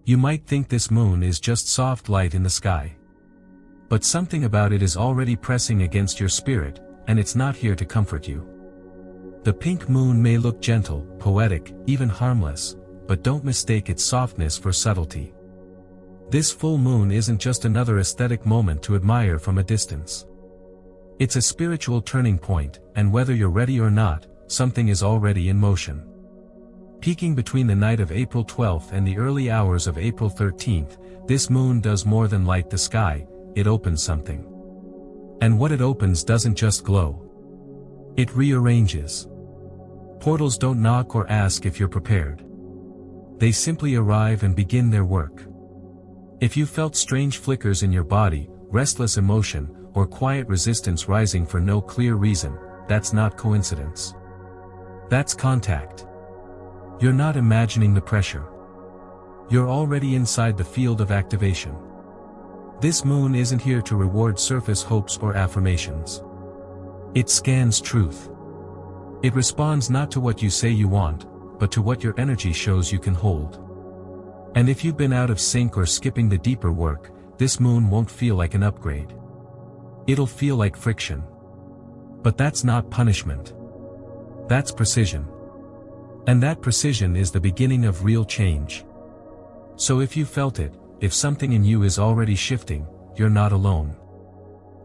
You might think this moon is just soft light in the sky. But something about it is already pressing against your spirit, and it's not here to comfort you. The pink moon may look gentle, poetic, even harmless, but don't mistake its softness for subtlety. This full moon isn't just another aesthetic moment to admire from a distance. It's a spiritual turning point, and whether you're ready or not, something is already in motion. Peaking between the night of April 12th and the early hours of April 13th, this moon does more than light the sky, it opens something. And what it opens doesn't just glow. It rearranges. Portals don't knock or ask if you're prepared. They simply arrive and begin their work. If you felt strange flickers in your body, restless emotion, or quiet resistance rising for no clear reason, that's not coincidence. That's contact. You're not imagining the pressure. You're already inside the field of activation. This moon isn't here to reward surface hopes or affirmations. It scans truth. It responds not to what you say you want, but to what your energy shows you can hold. And if you've been out of sync or skipping the deeper work, this moon won't feel like an upgrade. It'll feel like friction. But that's not punishment. That's precision. And that precision is the beginning of real change. So if you felt it, if something in you is already shifting, you're not alone.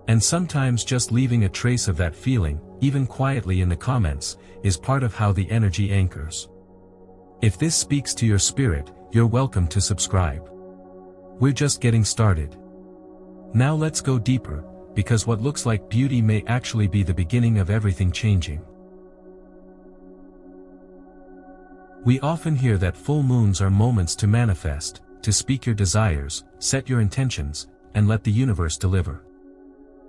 And sometimes just leaving a trace of that feeling, even quietly in the comments, is part of how the energy anchors. If this speaks to your spirit, you're welcome to subscribe. We're just getting started. Now let's go deeper, because what looks like beauty may actually be the beginning of everything changing. We often hear that full moons are moments to manifest, to speak your desires, set your intentions, and let the universe deliver.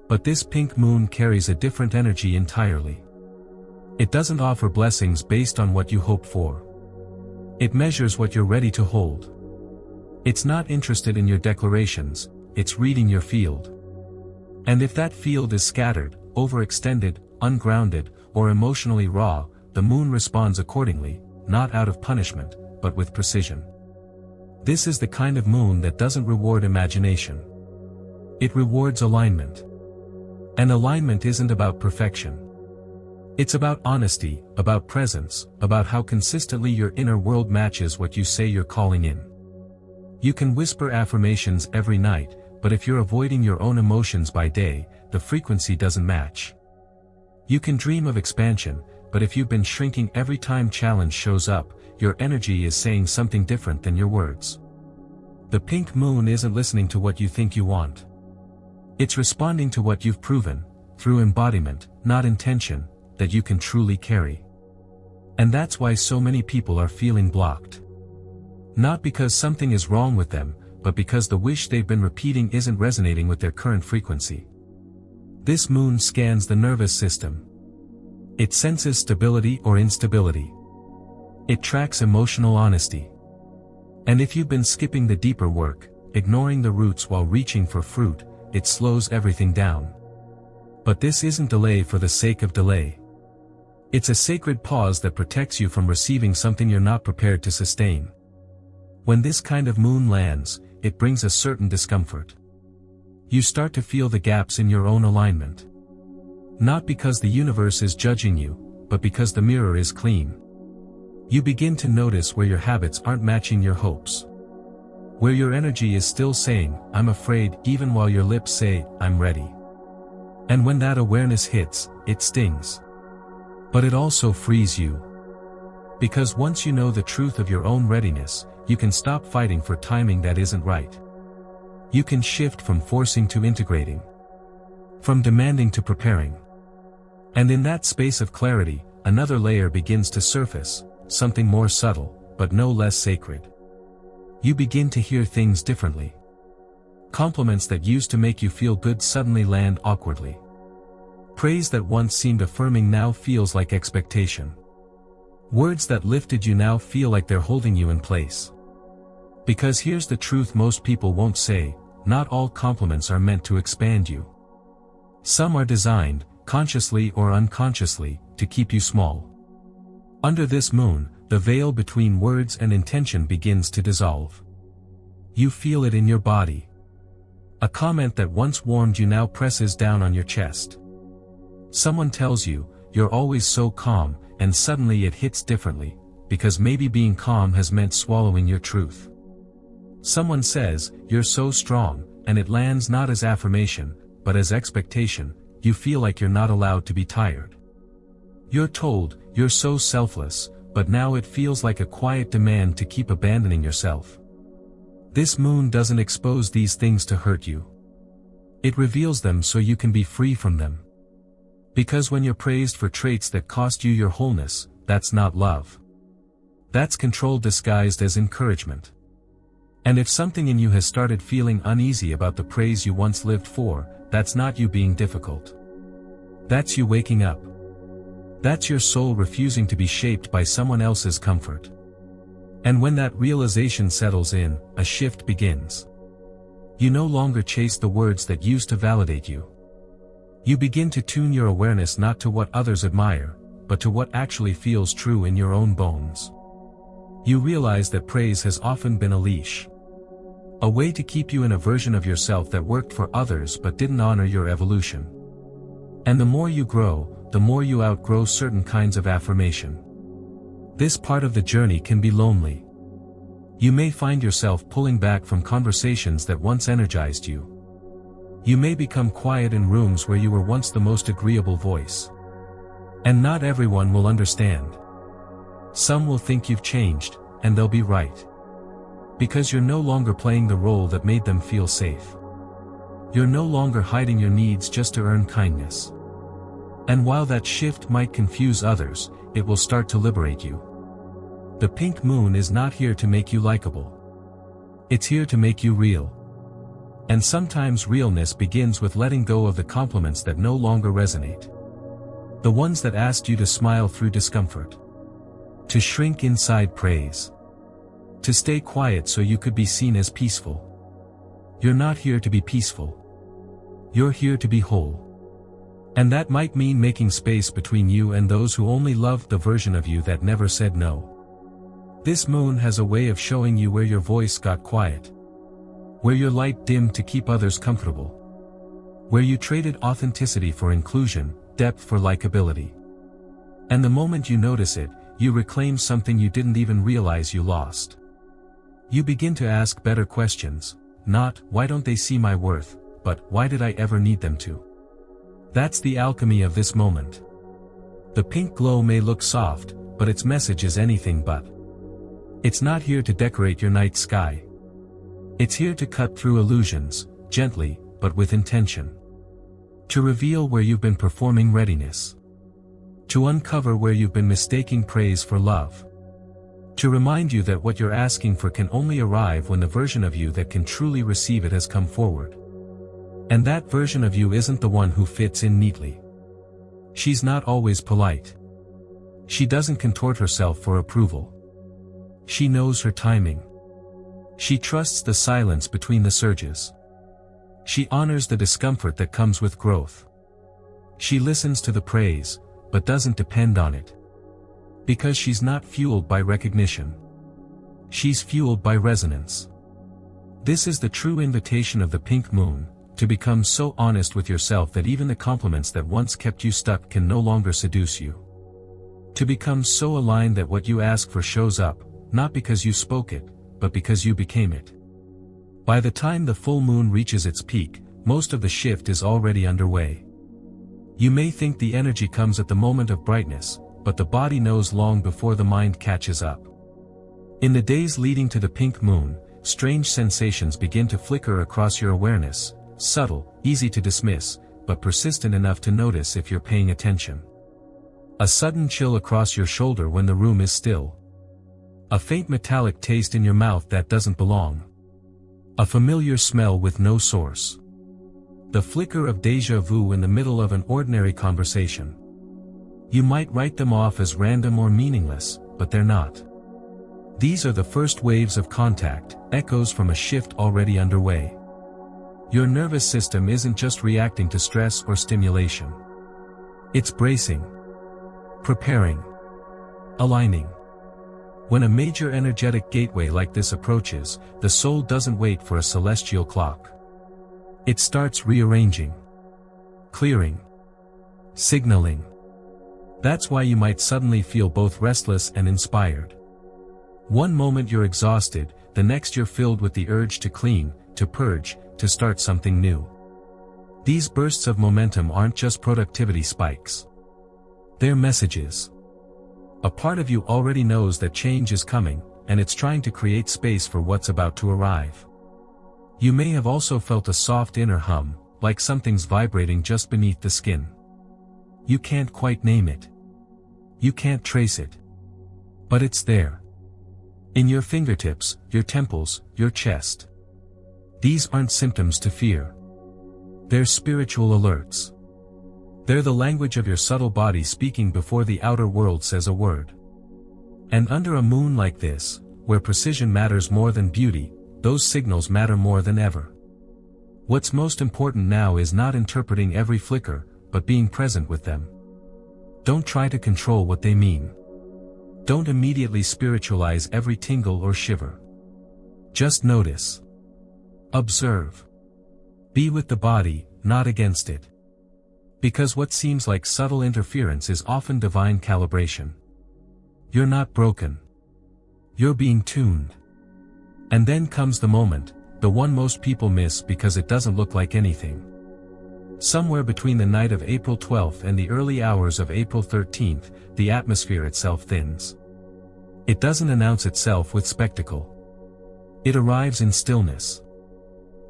But this pink moon carries a different energy entirely. It doesn't offer blessings based on what you hope for. It measures what you're ready to hold. It's not interested in your declarations, it's reading your field. And if that field is scattered, overextended, ungrounded, or emotionally raw, the moon responds accordingly, not out of punishment, but with precision. This is the kind of moon that doesn't reward imagination. It rewards alignment. And alignment isn't about perfection. It's about honesty, about presence, about how consistently your inner world matches what you say you're calling in. You can whisper affirmations every night, but if you're avoiding your own emotions by day, the frequency doesn't match. You can dream of expansion, but if you've been shrinking every time challenge shows up, your energy is saying something different than your words. The pink moon isn't listening to what you think you want. It's responding to what you've proven, through embodiment, not intention, that you can truly carry. And that's why so many people are feeling blocked. Not because something is wrong with them, but because the wish they've been repeating isn't resonating with their current frequency. This moon scans the nervous system. It senses stability or instability. It tracks emotional honesty. And if you've been skipping the deeper work, ignoring the roots while reaching for fruit, it slows everything down. But this isn't delay for the sake of delay. It's a sacred pause that protects you from receiving something you're not prepared to sustain. When this kind of moon lands, it brings a certain discomfort. You start to feel the gaps in your own alignment. Not because the universe is judging you, but because the mirror is clean. You begin to notice where your habits aren't matching your hopes. Where your energy is still saying, "I'm afraid," even while your lips say, "I'm ready." And when that awareness hits, it stings. But it also frees you. Because once you know the truth of your own readiness, you can stop fighting for timing that isn't right. You can shift from forcing to integrating. From demanding to preparing. And in that space of clarity, another layer begins to surface, something more subtle, but no less sacred. You begin to hear things differently. Compliments that used to make you feel good suddenly land awkwardly. Praise that once seemed affirming now feels like expectation. Words that lifted you now feel like they're holding you in place. Because here's the truth most people won't say, not all compliments are meant to expand you. Some are designed, consciously or unconsciously, to keep you small. Under this moon, the veil between words and intention begins to dissolve. You feel it in your body. A comment that once warmed you now presses down on your chest. Someone tells you, "You're always so calm," and suddenly it hits differently, because maybe being calm has meant swallowing your truth. Someone says, "You're so strong," and it lands not as affirmation, but as expectation. You feel like you're not allowed to be tired. You're told, "You're so selfless," but now it feels like a quiet demand to keep abandoning yourself. This moon doesn't expose these things to hurt you. It reveals them so you can be free from them. Because when you're praised for traits that cost you your wholeness, that's not love. That's control disguised as encouragement. And if something in you has started feeling uneasy about the praise you once lived for, that's not you being difficult. That's you waking up. That's your soul refusing to be shaped by someone else's comfort. And when that realization settles in, a shift begins. You no longer chase the words that used to validate you. You begin to tune your awareness not to what others admire, but to what actually feels true in your own bones. You realize that praise has often been a leash. A way to keep you in a version of yourself that worked for others but didn't honor your evolution. And the more you grow, the more you outgrow certain kinds of affirmation. This part of the journey can be lonely. You may find yourself pulling back from conversations that once energized you. You may become quiet in rooms where you were once the most agreeable voice. And not everyone will understand. Some will think you've changed, and they'll be right. Because you're no longer playing the role that made them feel safe. You're no longer hiding your needs just to earn kindness. And while that shift might confuse others, it will start to liberate you. The pink moon is not here to make you likable. It's here to make you real. And sometimes realness begins with letting go of the compliments that no longer resonate. The ones that asked you to smile through discomfort. To shrink inside praise. To stay quiet so you could be seen as peaceful. You're not here to be peaceful. You're here to be whole. And that might mean making space between you and those who only loved the version of you that never said no. This moon has a way of showing you where your voice got quiet. Where your light dimmed to keep others comfortable. Where you traded authenticity for inclusion, depth for likability. And the moment you notice it, you reclaim something you didn't even realize you lost. You begin to ask better questions, not, "Why don't they see my worth?" but, "Why did I ever need them to?" That's the alchemy of this moment. The pink glow may look soft, but its message is anything but. It's not here to decorate your night sky. It's here to cut through illusions, gently, but with intention. To reveal where you've been performing readiness. To uncover where you've been mistaking praise for love. To remind you that what you're asking for can only arrive when the version of you that can truly receive it has come forward. And that version of you isn't the one who fits in neatly. She's not always polite. She doesn't contort herself for approval. She knows her timing. She trusts the silence between the surges. She honors the discomfort that comes with growth. She listens to the praise, but doesn't depend on it. Because she's not fueled by recognition. She's fueled by resonance. This is the true invitation of the pink moon, to become so honest with yourself that even the compliments that once kept you stuck can no longer seduce you. To become so aligned that what you ask for shows up, not because you spoke it, but because you became it. By the time the full moon reaches its peak, most of the shift is already underway. You may think the energy comes at the moment of brightness, but the body knows long before the mind catches up. In the days leading to the pink moon, strange sensations begin to flicker across your awareness, subtle, easy to dismiss, but persistent enough to notice if you're paying attention. A sudden chill across your shoulder when the room is still. A faint metallic taste in your mouth that doesn't belong. A familiar smell with no source. The flicker of déjà vu in the middle of an ordinary conversation. You might write them off as random or meaningless, but they're not. These are the first waves of contact, echoes from a shift already underway. Your nervous system isn't just reacting to stress or stimulation. It's bracing. Preparing. Aligning. When a major energetic gateway like this approaches, the soul doesn't wait for a celestial clock. It starts rearranging, clearing, signaling. That's why you might suddenly feel both restless and inspired. One moment you're exhausted, the next you're filled with the urge to clean, to purge, to start something new. These bursts of momentum aren't just productivity spikes. They're messages. A part of you already knows that change is coming, and it's trying to create space for what's about to arrive. You may have also felt a soft inner hum, like something's vibrating just beneath the skin. You can't quite name it. You can't trace it. But it's there. In your fingertips, your temples, your chest. These aren't symptoms to fear. They're spiritual alerts. They're the language of your subtle body speaking before the outer world says a word. And under a moon like this, where precision matters more than beauty, those signals matter more than ever. What's most important now is not interpreting every flicker, but being present with them. Don't try to control what they mean. Don't immediately spiritualize every tingle or shiver. Just notice. Observe. Be with the body, not against it. Because what seems like subtle interference is often divine calibration. You're not broken. You're being tuned. And then comes the moment, the one most people miss because it doesn't look like anything. Somewhere between the night of April 12th and the early hours of April 13th, the atmosphere itself thins. It doesn't announce itself with spectacle. It arrives in stillness.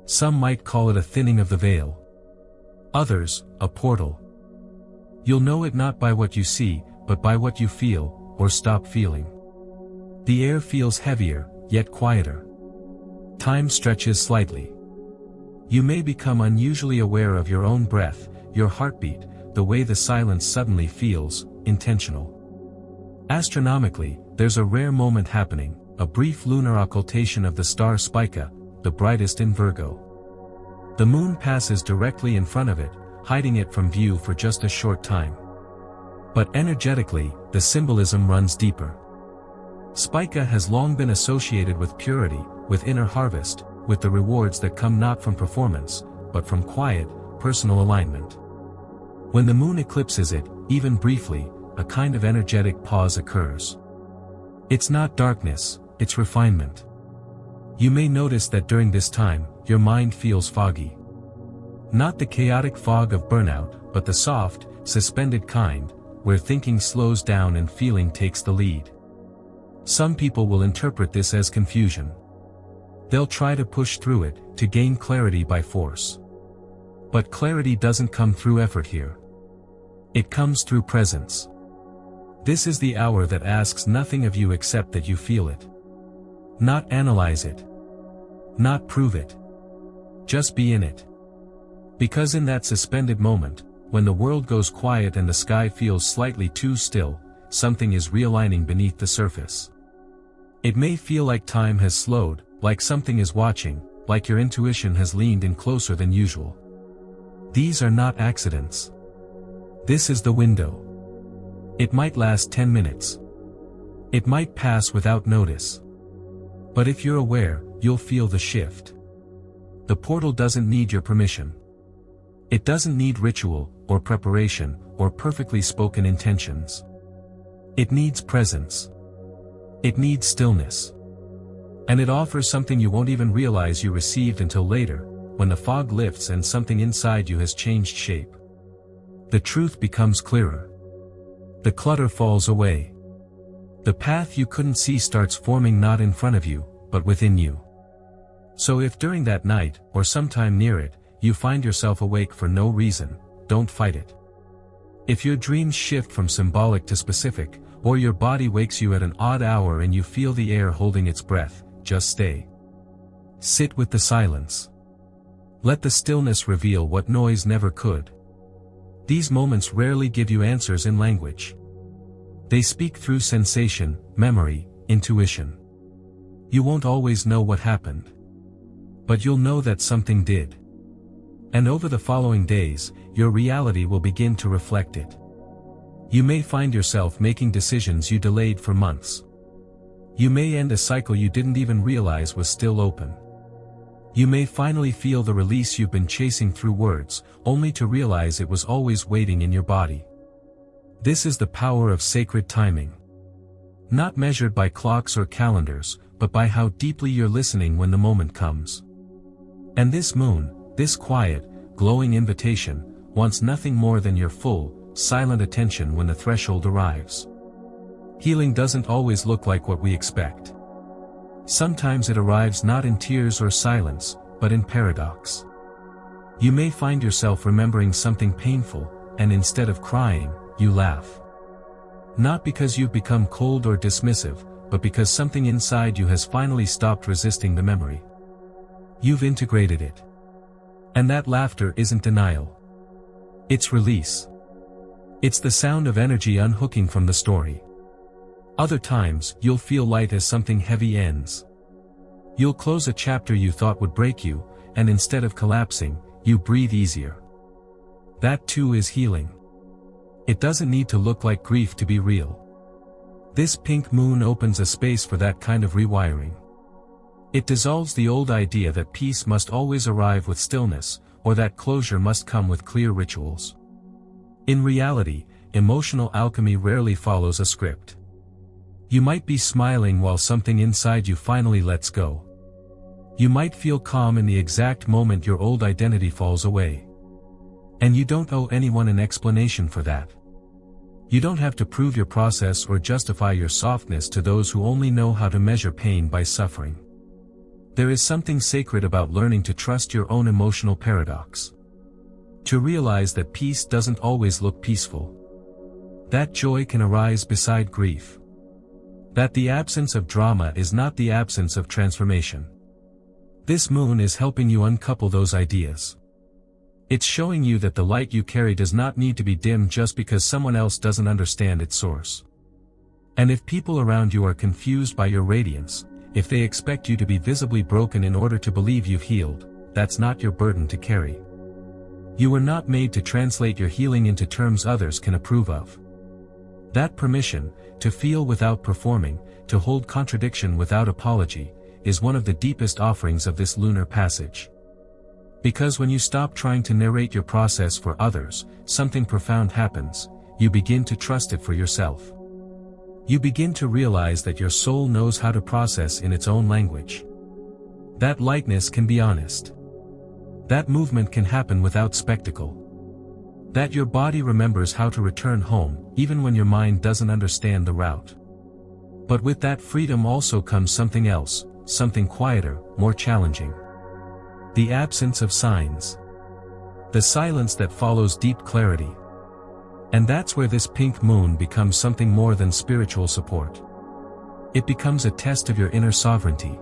Some might call it a thinning of the veil. Others, a portal. You'll know it not by what you see, but by what you feel, or stop feeling. The air feels heavier, yet quieter. Time stretches slightly. You may become unusually aware of your own breath, your heartbeat, the way the silence suddenly feels, intentional. Astronomically, there's a rare moment happening, a brief lunar occultation of the star Spica, the brightest in Virgo. The moon passes directly in front of it, hiding it from view for just a short time. But energetically, the symbolism runs deeper. Spica has long been associated with purity, with inner harvest, with the rewards that come not from performance, but from quiet, personal alignment. When the moon eclipses it, even briefly, a kind of energetic pause occurs. It's not darkness, it's refinement. You may notice that during this time, your mind feels foggy. Not the chaotic fog of burnout, but the soft, suspended kind, where thinking slows down and feeling takes the lead. Some people will interpret this as confusion. They'll try to push through it, to gain clarity by force. But clarity doesn't come through effort here. It comes through presence. This is the hour that asks nothing of you except that you feel it. Not analyze it. Not prove it. Just be in it. Because in that suspended moment, when the world goes quiet and the sky feels slightly too still, something is realigning beneath the surface. It may feel like time has slowed, like something is watching, like your intuition has leaned in closer than usual. These are not accidents. This is the window. It might last 10 minutes. It might pass without notice. But if you're aware, you'll feel the shift. The portal doesn't need your permission. It doesn't need ritual, or preparation, or perfectly spoken intentions. It needs presence. It needs stillness. And it offers something you won't even realize you received until later, when the fog lifts and something inside you has changed shape. The truth becomes clearer. The clutter falls away. The path you couldn't see starts forming not in front of you, but within you. So if during that night, or sometime near it, you find yourself awake for no reason, don't fight it. If your dreams shift from symbolic to specific, or your body wakes you at an odd hour and you feel the air holding its breath, just stay. Sit with the silence. Let the stillness reveal what noise never could. These moments rarely give you answers in language. They speak through sensation, memory, intuition. You won't always know what happened. But you'll know that something did. And over the following days, your reality will begin to reflect it. You may find yourself making decisions you delayed for months. You may end a cycle you didn't even realize was still open. You may finally feel the release you've been chasing through words, only to realize it was always waiting in your body. This is the power of sacred timing. Not measured by clocks or calendars, but by how deeply you're listening when the moment comes. And this moon, this quiet, glowing invitation, wants nothing more than your full, silent attention when the threshold arrives. Healing doesn't always look like what we expect. Sometimes it arrives not in tears or silence, but in paradox. You may find yourself remembering something painful, and instead of crying, you laugh. Not because you've become cold or dismissive, but because something inside you has finally stopped resisting the memory. You've integrated it. And that laughter isn't denial. It's release. It's the sound of energy unhooking from the story. Other times, you'll feel light as something heavy ends. You'll close a chapter you thought would break you, and instead of collapsing, you breathe easier. That too is healing. It doesn't need to look like grief to be real. This pink moon opens a space for that kind of rewiring. It dissolves the old idea that peace must always arrive with stillness, or that closure must come with clear rituals. In reality, emotional alchemy rarely follows a script. You might be smiling while something inside you finally lets go. You might feel calm in the exact moment your old identity falls away. And you don't owe anyone an explanation for that. You don't have to prove your process or justify your softness to those who only know how to measure pain by suffering. There is something sacred about learning to trust your own emotional paradox. To realize that peace doesn't always look peaceful. That joy can arise beside grief. That the absence of drama is not the absence of transformation. This moon is helping you uncouple those ideas. It's showing you that the light you carry does not need to be dimmed just because someone else doesn't understand its source. And if people around you are confused by your radiance, if they expect you to be visibly broken in order to believe you've healed, that's not your burden to carry. You were not made to translate your healing into terms others can approve of. That permission, to feel without performing, to hold contradiction without apology, is one of the deepest offerings of this lunar passage. Because when you stop trying to narrate your process for others, something profound happens. You begin to trust it for yourself. You begin to realize that your soul knows how to process in its own language. That lightness can be honest. That movement can happen without spectacle. That your body remembers how to return home, even when your mind doesn't understand the route. But with that freedom also comes something else, something quieter, more challenging. The absence of signs. The silence that follows deep clarity. And that's where this pink moon becomes something more than spiritual support. It becomes a test of your inner sovereignty.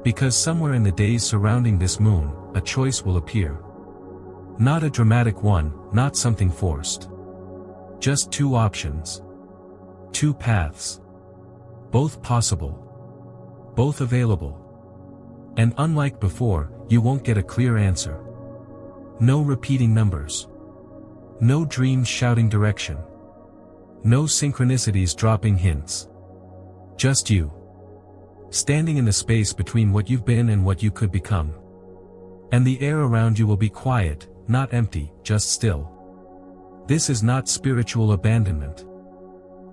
Because somewhere in the days surrounding this moon, a choice will appear. Not a dramatic one, not something forced. Just two options. Two paths. Both possible. Both available. And unlike before, you won't get a clear answer. No repeating numbers. No dreams shouting direction. No synchronicities dropping hints. Just you. Standing in the space between what you've been and what you could become. And the air around you will be quiet, not empty, just still. This is not spiritual abandonment.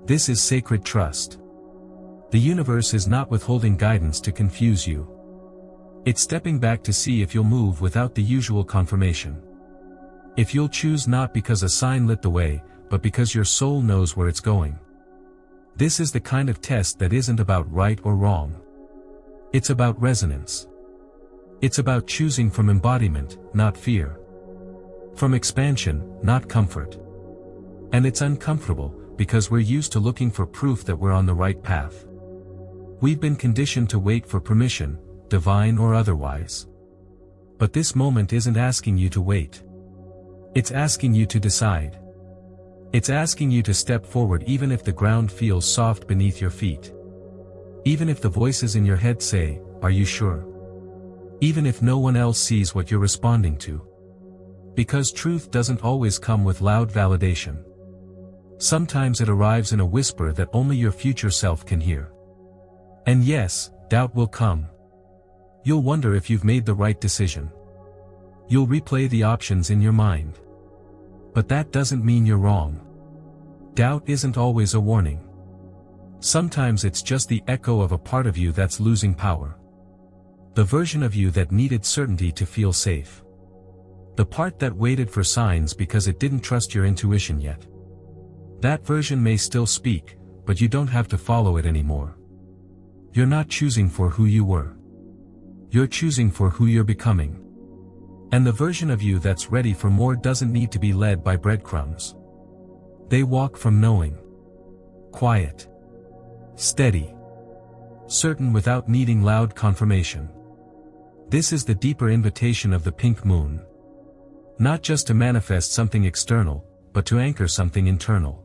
This is sacred trust. The universe is not withholding guidance to confuse you. It's stepping back to see if you'll move without the usual confirmation. If you'll choose not because a sign lit the way, but because your soul knows where it's going. This is the kind of test that isn't about right or wrong. It's about resonance. It's about choosing from embodiment, not fear. From expansion, not comfort. And it's uncomfortable, because we're used to looking for proof that we're on the right path. We've been conditioned to wait for permission, divine or otherwise. But this moment isn't asking you to wait. It's asking you to decide. It's asking you to step forward even if the ground feels soft beneath your feet. Even if the voices in your head say, "Are you sure?" Even if no one else sees what you're responding to. Because truth doesn't always come with loud validation. Sometimes it arrives in a whisper that only your future self can hear. And yes, doubt will come. You'll wonder if you've made the right decision. You'll replay the options in your mind. But that doesn't mean you're wrong. Doubt isn't always a warning. Sometimes it's just the echo of a part of you that's losing power. The version of you that needed certainty to feel safe. The part that waited for signs because it didn't trust your intuition yet. That version may still speak, but you don't have to follow it anymore. You're not choosing for who you were. You're choosing for who you're becoming. And the version of you that's ready for more doesn't need to be led by breadcrumbs. They walk from knowing. Quiet. Steady. Certain without needing loud confirmation. This is the deeper invitation of the pink moon. Not just to manifest something external, but to anchor something internal.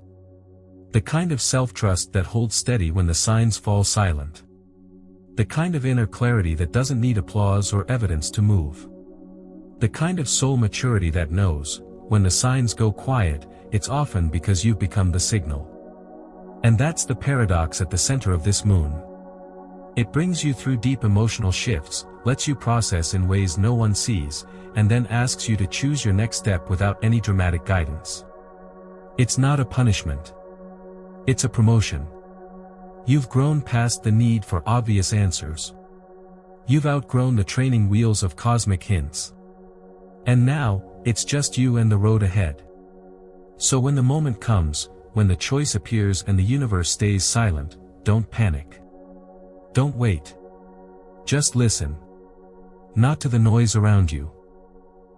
The kind of self-trust that holds steady when the signs fall silent. The kind of inner clarity that doesn't need applause or evidence to move. The kind of soul maturity that knows, when the signs go quiet, it's often because you've become the signal. And that's the paradox at the center of this moon. It brings you through deep emotional shifts, lets you process in ways no one sees, and then asks you to choose your next step without any dramatic guidance. It's not a punishment. It's a promotion. You've grown past the need for obvious answers. You've outgrown the training wheels of cosmic hints. And now, it's just you and the road ahead. So when the moment comes, when the choice appears and the universe stays silent, don't panic. Don't wait. Just listen. Not to the noise around you.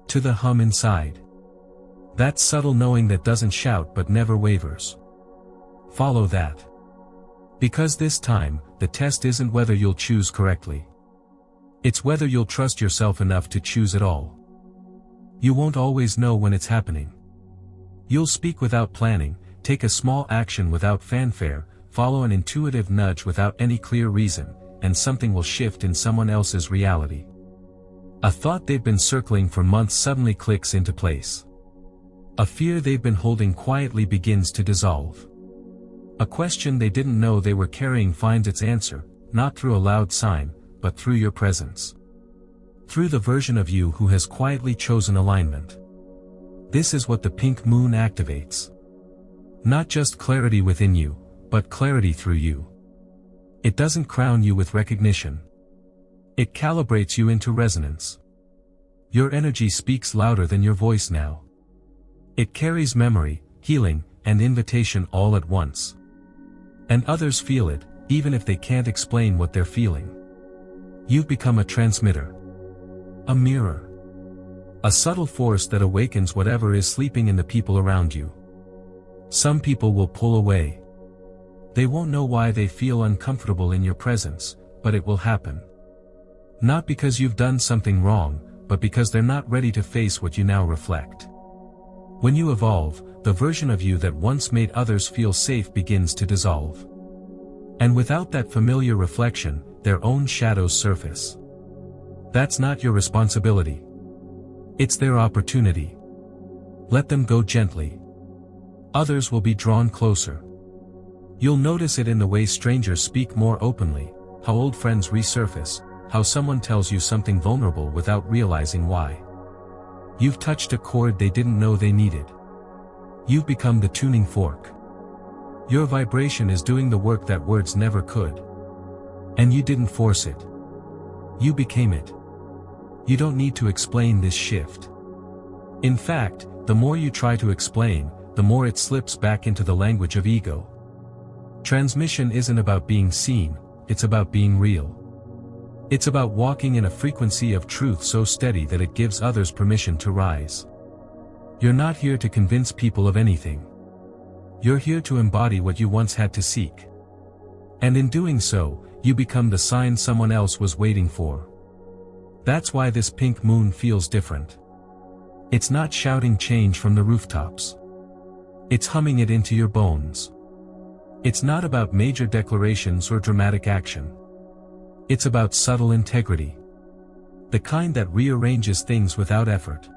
To the hum inside. That subtle knowing that doesn't shout but never wavers. Follow that. Because this time, the test isn't whether you'll choose correctly. It's whether you'll trust yourself enough to choose it all. You won't always know when it's happening. You'll speak without planning, take a small action without fanfare, follow an intuitive nudge without any clear reason, and something will shift in someone else's reality. A thought they've been circling for months suddenly clicks into place. A fear they've been holding quietly begins to dissolve. A question they didn't know they were carrying finds its answer, not through a loud sign, but through your presence. Through the version of you who has quietly chosen alignment. This is what the pink moon activates. Not just clarity within you, but clarity through you. It doesn't crown you with recognition. It calibrates you into resonance. Your energy speaks louder than your voice now. It carries memory, healing, and invitation all at once. And others feel it, even if they can't explain what they're feeling. You've become a transmitter. A mirror. A subtle force that awakens whatever is sleeping in the people around you. Some people will pull away. They won't know why they feel uncomfortable in your presence, but it will happen. Not because you've done something wrong, but because they're not ready to face what you now reflect. When you evolve, the version of you that once made others feel safe begins to dissolve. And without that familiar reflection, their own shadows surface. That's not your responsibility. It's their opportunity. Let them go gently. Others will be drawn closer. You'll notice it in the way strangers speak more openly, how old friends resurface, how someone tells you something vulnerable without realizing why. You've touched a chord they didn't know they needed. You've become the tuning fork. Your vibration is doing the work that words never could. And you didn't force it. You became it. You don't need to explain this shift. In fact, the more you try to explain, the more it slips back into the language of ego. Transmission isn't about being seen, it's about being real. It's about walking in a frequency of truth so steady that it gives others permission to rise. You're not here to convince people of anything. You're here to embody what you once had to seek. And in doing so, you become the sign someone else was waiting for. That's why this pink moon feels different. It's not shouting change from the rooftops. It's humming it into your bones. It's not about major declarations or dramatic action. It's about subtle integrity. The kind that rearranges things without effort.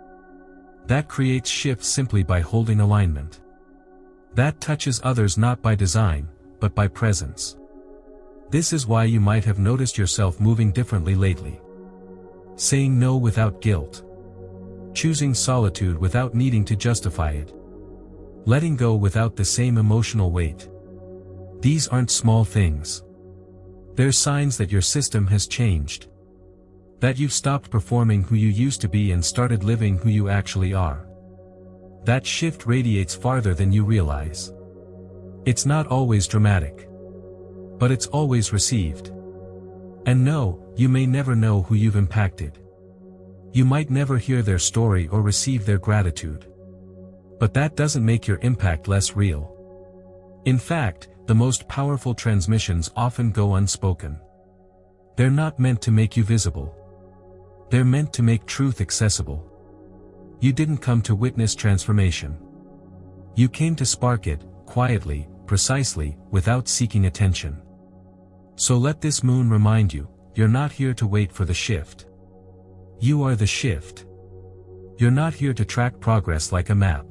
That creates shifts simply by holding alignment. That touches others not by design, but by presence. This is why you might have noticed yourself moving differently lately. Saying no without guilt. Choosing solitude without needing to justify it. Letting go without the same emotional weight. These aren't small things. They're signs that your system has changed. That you've stopped performing who you used to be and started living who you actually are. That shift radiates farther than you realize. It's not always dramatic. But it's always received. And no, you may never know who you've impacted. You might never hear their story or receive their gratitude. But that doesn't make your impact less real. In fact, the most powerful transmissions often go unspoken. They're not meant to make you visible. They're meant to make truth accessible. You didn't come to witness transformation. You came to spark it, quietly, precisely, without seeking attention. So let this moon remind you, you're not here to wait for the shift. You are the shift. You're not here to track progress like a map.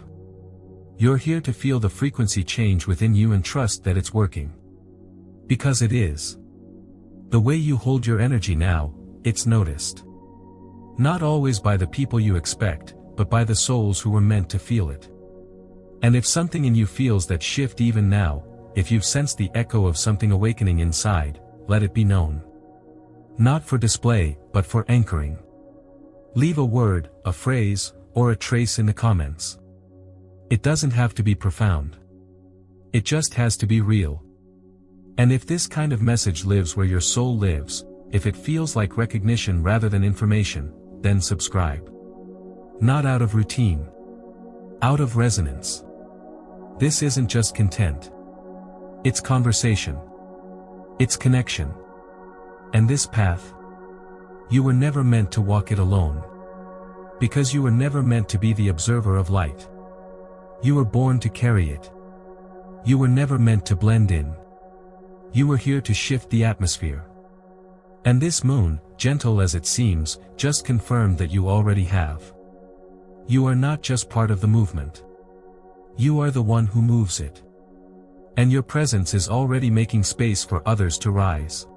You're here to feel the frequency change within you and trust that it's working. Because it is. The way you hold your energy now, it's noticed. Not always by the people you expect, but by the souls who were meant to feel it. And if something in you feels that shift even now, if you've sensed the echo of something awakening inside, let it be known. Not for display, but for anchoring. Leave a word, a phrase, or a trace in the comments. It doesn't have to be profound. It just has to be real. And if this kind of message lives where your soul lives, if it feels like recognition rather than information, then subscribe. Not out of routine. Out of resonance. This isn't just content. It's conversation. It's connection. And this path, you were never meant to walk it alone. Because you were never meant to be the observer of light. You were born to carry it. You were never meant to blend in. You were here to shift the atmosphere. And this moon, gentle as it seems, just confirmed that you already have. You are not just part of the movement. You are the one who moves it. And your presence is already making space for others to rise.